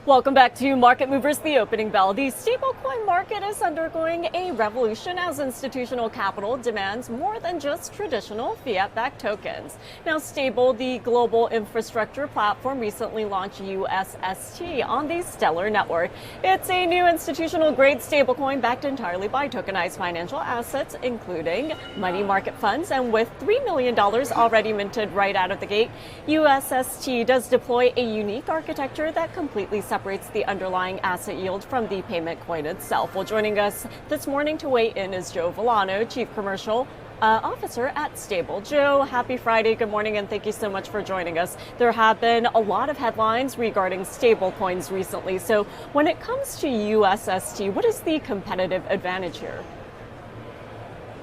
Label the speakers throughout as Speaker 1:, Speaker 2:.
Speaker 1: Welcome back to Market Movers, the opening bell. The stablecoin market is undergoing a revolution as institutional capital demands more than just traditional fiat-backed tokens. Now, Stable, the global infrastructure platform, recently launched USST on the Stellar network. It's a new institutional-grade stablecoin backed entirely by tokenized financial assets, including money market funds. And with $3 million already minted right out of the gate, USST does deploy a unique architecture that completely separates the underlying asset yield from the payment coin itself. Well, joining us this morning to weigh in is Joe Vollono, Chief Commercial Officer at Stable. Joe, happy Friday, good morning, and thank you so much for joining us. There have been a lot of headlines regarding stable coins recently. So when it comes to USST, what is the competitive advantage here?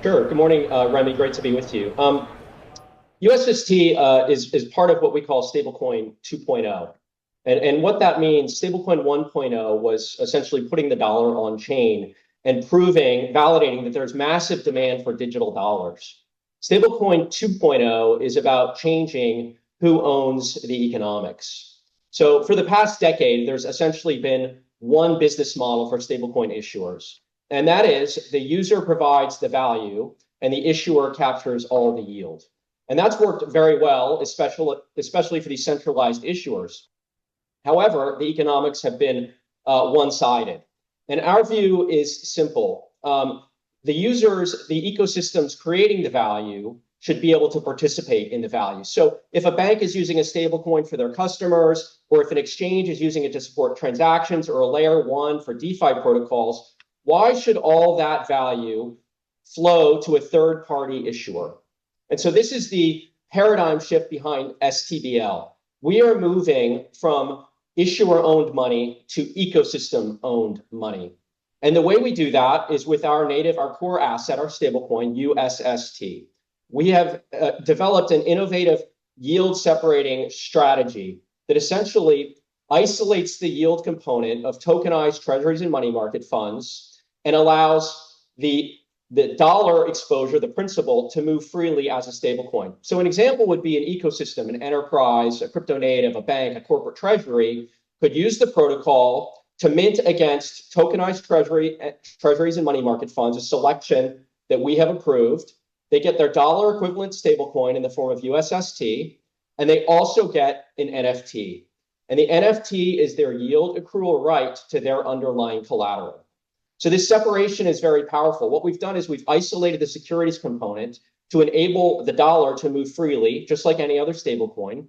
Speaker 2: Sure. Good morning, Remy. Great to be with you. USST is part of what we call Stablecoin 2.0. And what that means, Stablecoin 1.0 was essentially putting the dollar on chain and validating that there's massive demand for digital dollars. Stablecoin 2.0 is about changing who owns the economics. So for the past decade, there's essentially been one business model for stablecoin issuers. And that is the user provides the value and the issuer captures all the yield. And that's worked very well, especially for these centralized issuers. However, the economics have been one-sided. And our view is simple. The users, the ecosystems creating the value should be able to participate in the value. So if a bank is using a stablecoin for their customers, or if an exchange is using it to support transactions or a layer one for DeFi protocols, why should all that value flow to a third-party issuer? And so this is the paradigm shift behind STBL. We are moving from issuer-owned money to ecosystem-owned money. And the way we do that is with our core asset, our stablecoin, USST. We have developed an innovative yield-separating strategy that essentially isolates the yield component of tokenized treasuries and money market funds and allows the dollar exposure, the principal, to move freely as a stablecoin. So an example would be an ecosystem, an enterprise, a crypto native, a bank, a corporate treasury could use the protocol to mint against tokenized treasuries and money market funds, a selection that we have approved. They get their dollar equivalent stablecoin in the form of USST, and they also get an NFT. And the NFT is their yield accrual right to their underlying collateral. So this separation is very powerful. What we've done is we've isolated the securities component to enable the dollar to move freely, just like any other stablecoin.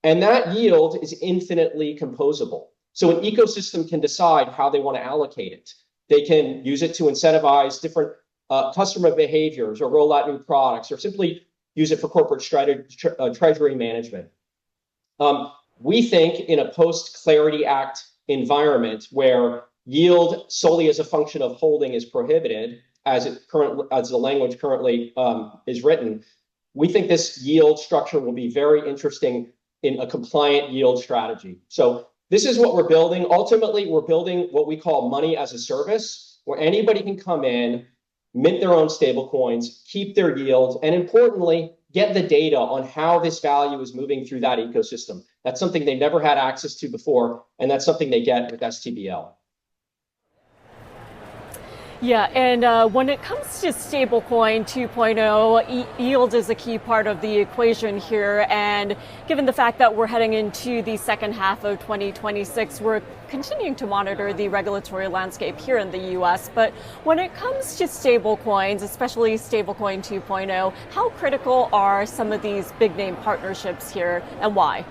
Speaker 2: And that yield is infinitely composable. So an ecosystem can decide how they want to allocate it. They can use it to incentivize different customer behaviors or roll out new products or simply use it for corporate treasury management. We think in a post-Clarity Act environment where yield solely as a function of holding is prohibited, as the language currently is written, we think this yield structure will be very interesting in a compliant yield strategy. So this is what we're building. Ultimately, we're building what we call money as a service, where anybody can come in, mint their own stable coins, keep their yields, and importantly, get the data on how this value is moving through that ecosystem. That's something they never had access to before, and that's something they get with STBL.
Speaker 1: Yeah, and when it comes to stablecoin 2.0, yield is a key part of the equation here. And given the fact that we're heading into the second half of 2026, we're continuing to monitor the regulatory landscape here in the US. But when it comes to stablecoins, especially stablecoin 2.0, how critical are some of these big name partnerships here and why?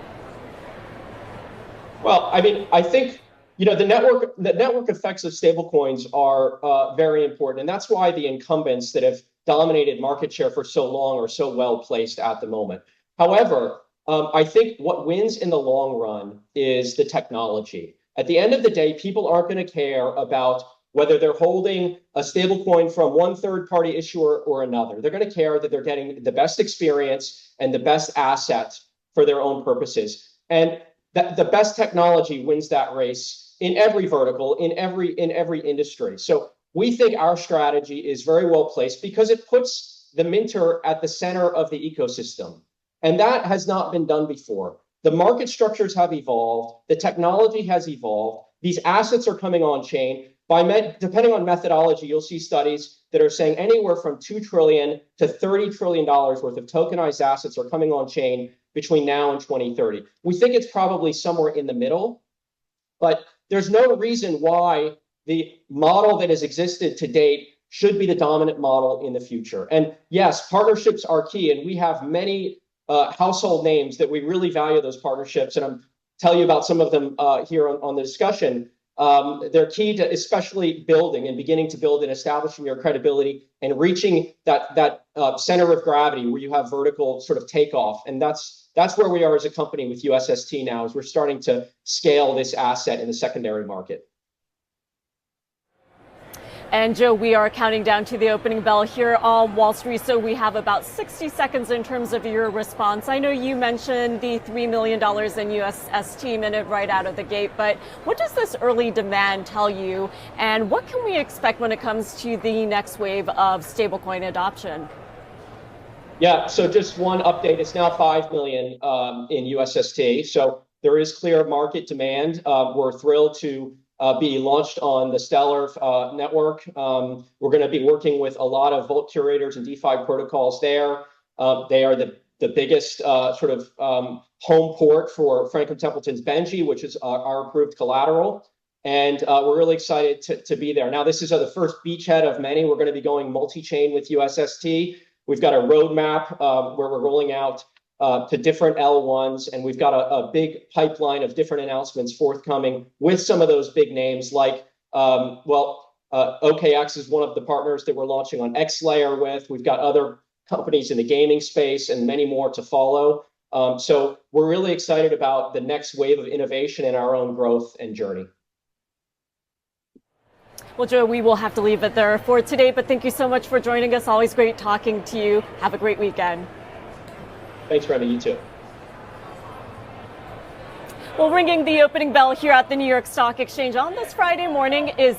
Speaker 2: Well, I mean, I think the network effects of stablecoins are very important. And that's why the incumbents that have dominated market share for so long are so well placed at the moment. However, I think what wins in the long run is the technology. At the end of the day, people aren't going to care about whether they're holding a stablecoin from one third-party issuer or another. They're going to care that they're getting the best experience and the best asset for their own purposes. And that the best technology wins that race in every vertical, in every industry. So we think our strategy is very well placed because it puts the minter at the center of the ecosystem. And that has not been done before. the market structures have evolved, the technology has evolved, these assets are coming on chain. Depending on methodology, you'll see studies that are saying anywhere from $2 trillion to $30 trillion worth of tokenized assets are coming on chain between now and 2030. We think it's probably somewhere in the middle, but there's no reason why the model that has existed to date should be the dominant model in the future. And yes, partnerships are key, and we have many household names that we really value those partnerships, and I'm tell you about some of them here on the discussion. They're key to especially building and beginning to build and establishing your credibility and reaching that center of gravity where you have vertical sort of takeoff. And that's where we are as a company with USST now, as we're starting to scale this asset in the secondary market.
Speaker 1: And Joe, we are counting down to the opening bell here on Wall Street, so we have about 60 seconds in terms of your response. I know you mentioned the $3 million in USST minute right out of the gate, but what does this early demand tell you, and what can we expect when it comes to the next wave of stablecoin adoption?
Speaker 2: Yeah, so just one update. It's now 5 million in USST, so there is clear market demand. We're thrilled to be launched on the Stellar network. We're going to be working with a lot of Vault curators and DeFi protocols there. They are the biggest sort of home port for Franklin Templeton's Benji, which is our approved collateral. And we're really excited to be there. Now, this is the first beachhead of many. We're going to be going multi-chain with USST. We've got a roadmap where we're rolling out to different L1s, and we've got a big pipeline of different announcements forthcoming with some of those big names like, OKX is one of the partners that we're launching on X Layer with. We've got other companies in the gaming space and many more to follow. So we're really excited about the next wave of innovation in our own growth and journey.
Speaker 1: Well, Joe, we will have to leave it there for today, but thank you so much for joining us. Always great talking to you. Have a great weekend.
Speaker 2: Thanks, Remy. You too.
Speaker 1: Well, ringing the opening bell here at the New York Stock Exchange on this Friday morning is